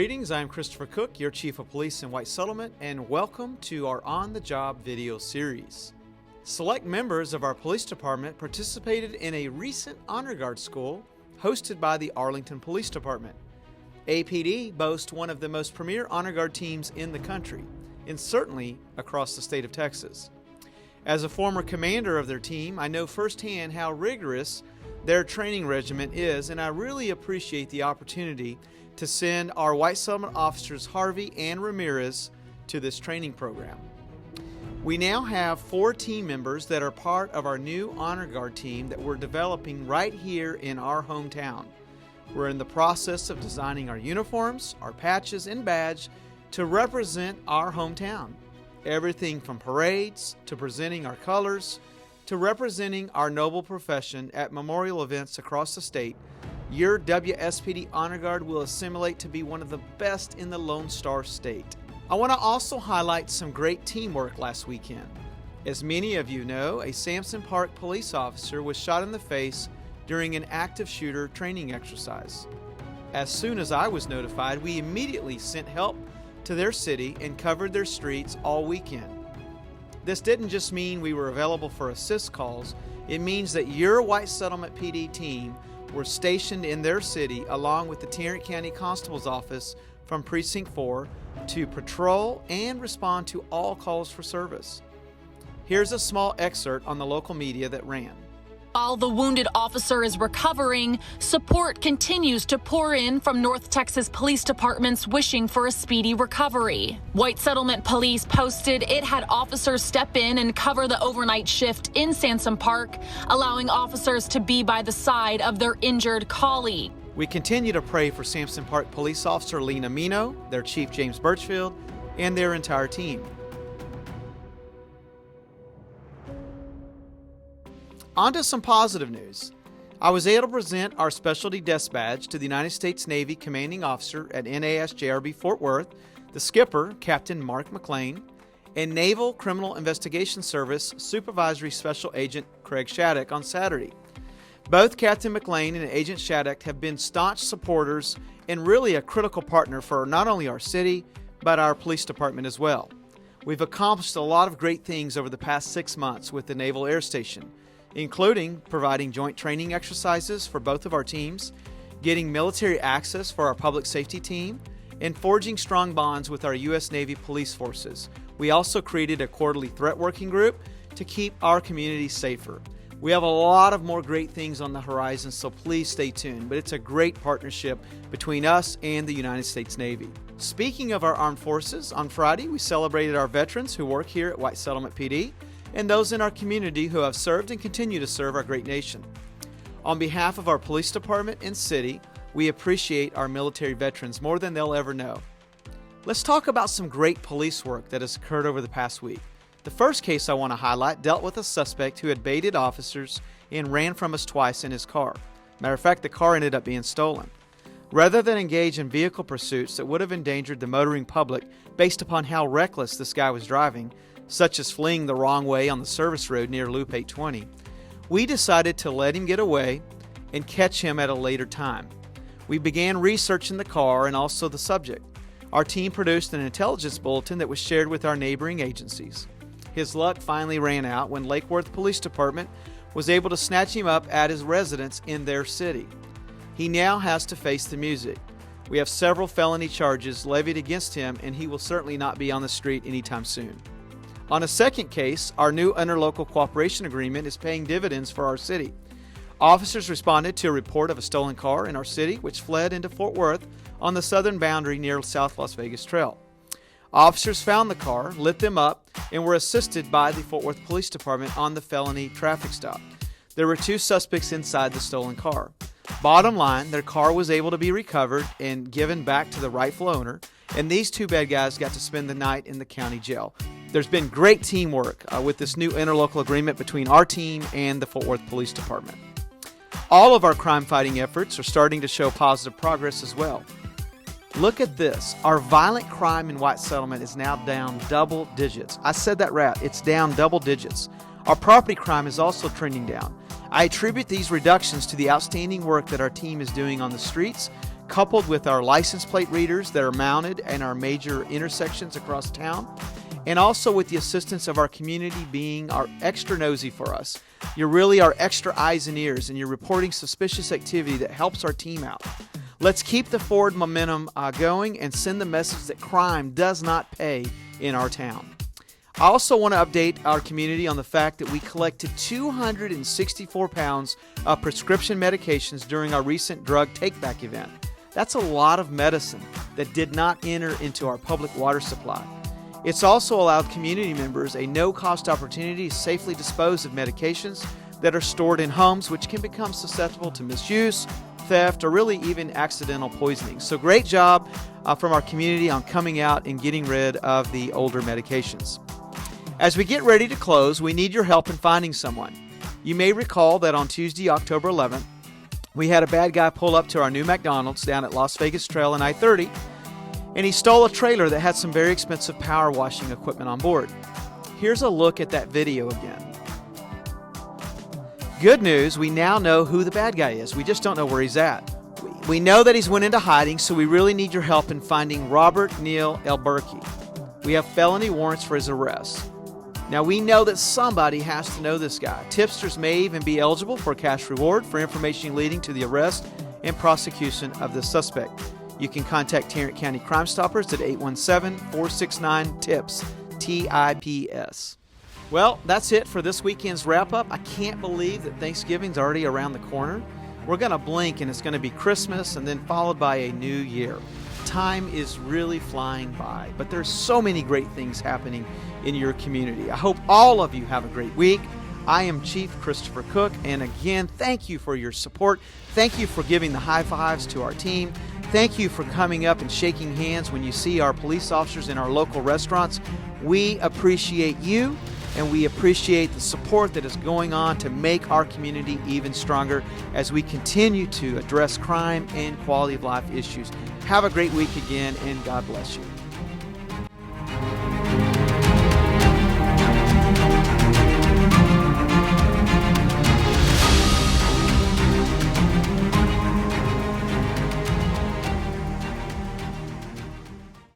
Greetings, I'm Christopher Cook, your Chief of Police in White Settlement, and welcome to our On-the-Job video series. Select members of our police department participated in a recent Honor Guard school hosted by the Arlington Police Department. APD boasts one of the most premier Honor Guard teams in the country, and certainly across the state of Texas. As a former commander of their team, I know firsthand how rigorous their training regimen is, and I really appreciate the opportunity to send our White Settlement officers Harvey and Ramirez to this training program. We now have 4 team members that are part of our new Honor Guard team that we're developing right here in our hometown. We're in the process of designing our uniforms, our patches, and badge to represent our hometown. Everything from parades to presenting our colors to representing our noble profession at memorial events across the state. Your WSPD Honor Guard will assimilate to be one of the best in the Lone Star State. I want to also highlight some great teamwork last weekend. As many of you know, a Sampson Park police officer was shot in the face during an active shooter training exercise. As soon as I was notified, we immediately sent help to their city and covered their streets all weekend. This didn't just mean we were available for assist calls, it means that your White Settlement PD team were stationed in their city along with the Tarrant County Constable's Office from Precinct 4 to patrol and respond to all calls for service. Here's a small excerpt on the local media that ran. While the wounded officer is recovering, support continues to pour in from North Texas police departments wishing for a speedy recovery. White Settlement Police posted it had officers step in and cover the overnight shift in Sampson Park, allowing officers to be by the side of their injured colleague. We continue to pray for Sampson Park Police Officer Lena Mino, their Chief James Birchfield, and their entire team. On to some positive news. I was able to present our Specialty Desk Badge to the United States Navy Commanding Officer at NASJRB Fort Worth, the skipper, Captain Mark McLean, and Naval Criminal Investigation Service Supervisory Special Agent Craig Shattuck on Saturday. Both Captain McLean and Agent Shattuck have been staunch supporters and really a critical partner for not only our city, but our police department as well. We've accomplished a lot of great things over the past 6 months with the Naval Air Station, including providing joint training exercises for both of our teams, getting military access for our public safety team, and forging strong bonds with our U.S. Navy police forces. We also created a quarterly threat working group to keep our community safer. We have a lot of more great things on the horizon, so please stay tuned, but it's a great partnership between us and the United States Navy. Speaking of our armed forces, on Friday we celebrated our veterans who work here at White Settlement PD, and those in our community who have served and continue to serve our great nation. On behalf of our police department and city, we appreciate our military veterans more than they'll ever know. Let's talk about some great police work that has occurred over the past week. The first case I want to highlight dealt with a suspect who had baited officers and ran from us twice in his car. Matter of fact, the car ended up being stolen. Rather than engage in vehicle pursuits that would have endangered the motoring public based upon how reckless this guy was driving, such as fleeing the wrong way on the service road near Loop 820, we decided to let him get away and catch him at a later time. We began researching the car and also the subject. Our team produced an intelligence bulletin that was shared with our neighboring agencies. His luck finally ran out when Lake Worth Police Department was able to snatch him up at his residence in their city. He now has to face the music. We have several felony charges levied against him, and he will certainly not be on the street anytime soon. On a second case, our new interlocal cooperation agreement is paying dividends for our city. Officers responded to a report of a stolen car in our city, which fled into Fort Worth on the southern boundary near South Las Vegas Trail. Officers found the car, lit them up, and were assisted by the Fort Worth Police Department on the felony traffic stop. There were 2 suspects inside the stolen car. Bottom line, their car was able to be recovered and given back to the rightful owner, and these 2 bad guys got to spend the night in the county jail. There's been great teamwork with this new interlocal agreement between our team and the Fort Worth Police Department. All of our crime-fighting efforts are starting to show positive progress as well. Look at this. Our violent crime in White Settlement is now down double digits. I said that right. It's down double digits. Our property crime is also trending down. I attribute these reductions to the outstanding work that our team is doing on the streets, coupled with our license plate readers that are mounted in our major intersections across town, and also with the assistance of our community being our extra nosy for us. You're really our extra eyes and ears, and you're reporting suspicious activity that helps our team out. Let's keep the forward momentum going and send the message that crime does not pay in our town. I also want to update our community on the fact that we collected 264 pounds of prescription medications during our recent drug take-back event. That's a lot of medicine that did not enter into our public water supply. It's also allowed community members a no-cost opportunity to safely dispose of medications that are stored in homes, which can become susceptible to misuse, theft, or really even accidental poisoning. So great job from our community on coming out and getting rid of the older medications. As we get ready to close, we need your help in finding someone. You may recall that on Tuesday, October 11th, we had a bad guy pull up to our new McDonald's down at Las Vegas Trail and I-30, and he stole a trailer that had some very expensive power washing equipment on board. Here's a look at that video again. Good news, we now know who the bad guy is. We just don't know where he's at. We know that he's went into hiding, so we really need your help in finding Robert Neal Alburki. We have felony warrants for his arrest. Now, we know that somebody has to know this guy. Tipsters may even be eligible for a cash reward for information leading to the arrest and prosecution of the suspect. You can contact Tarrant County Crime Stoppers at 817-469-TIPS, TIPS. Well, that's it for this weekend's wrap-up. I can't believe that Thanksgiving's already around the corner. We're going to blink and it's going to be Christmas and then followed by a new year. Time is really flying by, but there's so many great things happening in your community. I hope all of you have a great week. I am Chief Christopher Cook, and again, thank you for your support. Thank you for giving the high fives to our team. Thank you for coming up and shaking hands when you see our police officers in our local restaurants. We appreciate you, and we appreciate the support that is going on to make our community even stronger as we continue to address crime and quality of life issues. Have a great week again, and God bless you.